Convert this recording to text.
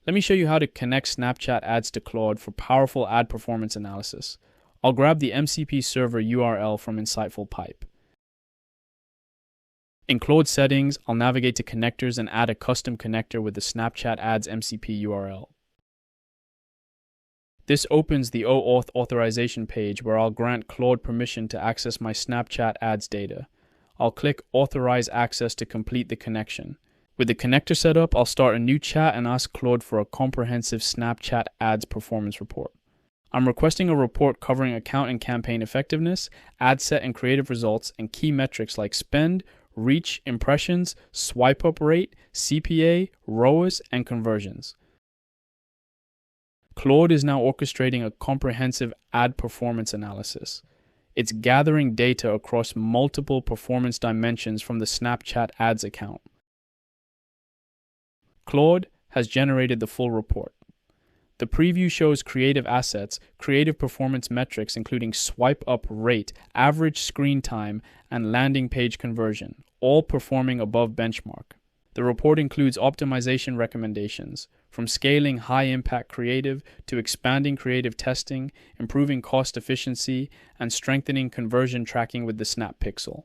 Let me show you how to connect Snapchat ads to Claude for powerful ad performance analysis. I'll grab the MCP server URL from InsightfulPipe. In Claude settings, I'll navigate to connectors and add a custom connector with the Snapchat ads MCP URL. This opens the OAuth authorization page where I'll grant Claude permission to access my Snapchat ads data. I'll click Authorize Access to complete the connection. With the connector set up, I'll start a new chat and ask Claude for a comprehensive Snapchat ads performance report. I'm requesting a report covering account and campaign effectiveness, ad set and creative results, and key metrics like spend, reach, impressions, swipe up rate, CPA, ROAS, and conversions. Claude is now orchestrating a comprehensive ad performance analysis. It's gathering data across multiple performance dimensions from the Snapchat ads account. Claude has generated the full report. The preview shows creative assets, creative performance metrics including swipe up rate, average screen time, and landing page conversion, all performing above benchmark. The report includes optimization recommendations, from scaling high-impact creative to expanding creative testing, improving cost efficiency, and strengthening conversion tracking with the Snap Pixel.